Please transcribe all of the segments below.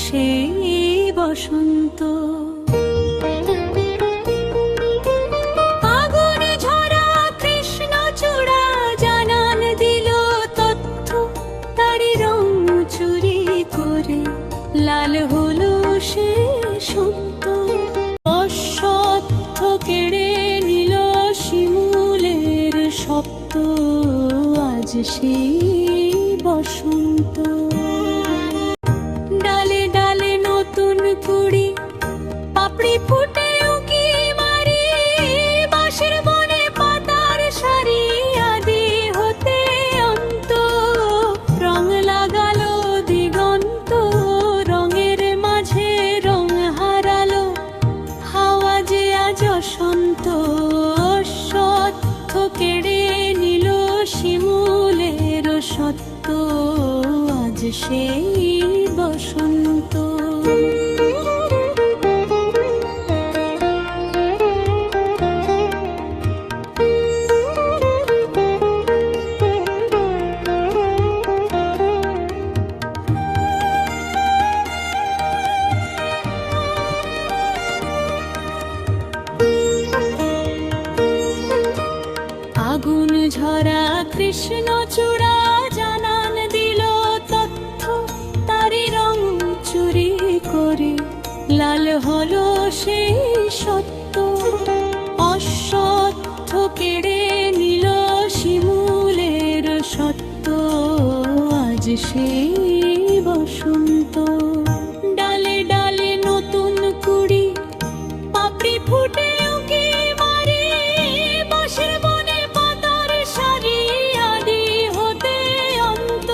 সেই বসন্ত। আগুন ঝরা কৃষ্ণচূড়া জানান দিল তথ্য, তারি রং চুরি করে লাল হলো সে সত্য। অশ্বত্থ কেড়ে নিল শিমুলের সপ্ত, আজ সেই বসন্ত। ডালে ডালে নতুন কুড়ি পাপড়ি ফুটে উকি মারি, বাঁশের বনে পাতার সারি আদি হতে অন্ত। রং লাগালো দিগন্ত, রঙের মাঝে রং হারালো, হাওয়া যে আজ অসন্ত। অশ্বত্থ কেড়ে নিল শিমুলের সত্য, আজ সেই বসন্ত। আগুন ঝরা কৃষ্ণচূড়া জানান দিল তথ্য, তারি রং চুরি করে লাল হলো সেই সত্য। অশ্বত্থ কেড়ে নিল শিমুলের সত্য, আজ সেই বসন্ত। ডালে ডালে নতুন কুড়ি পাপড়ি ফুটে উকি মারি, বাঁশের বনে পাতার সারি আদি হতে অন্ত।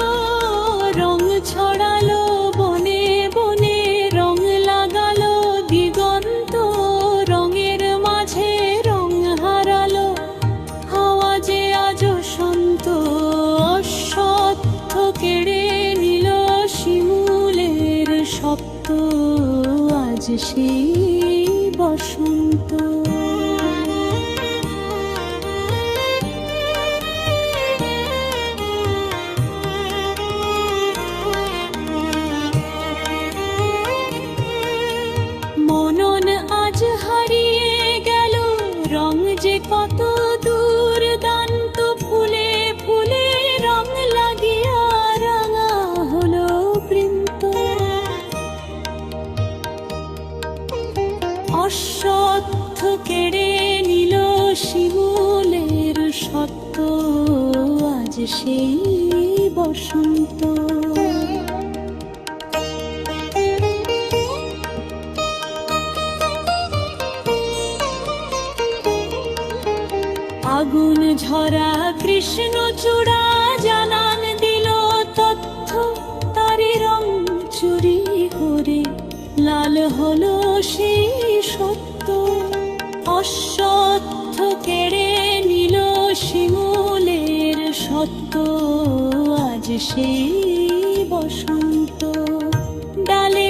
রং ছড়ালো বনে বনে, রং লাগালো দিগন্ত, রঙের মাঝে রং হারালো, হাওয়া যে আজ সন্ত। অশ্বত্থ কেড়ে নিল শিমুলের সপ্ত, আজ সেই বসন্ত। মনন আজ হারিয়ে গেল, রং যে কত দুর্দান্ত। ফুলে ফুলে রং লাগিয়া রাঙা হলো বৃন্ত। অশ্বত্থ কেড়ে নিল শিমুলের সত্য, আজ সেই বসন্ত। আগুন ঝরা কৃষ্ণচূড়া জানান দিল তথ্য, তারি রং চুরি করে লাল হলো সেই সত্য। অশ্বত্থ কেড়ে নিল শিমুলের সত্য, আজ সেই বসন্ত। ডালে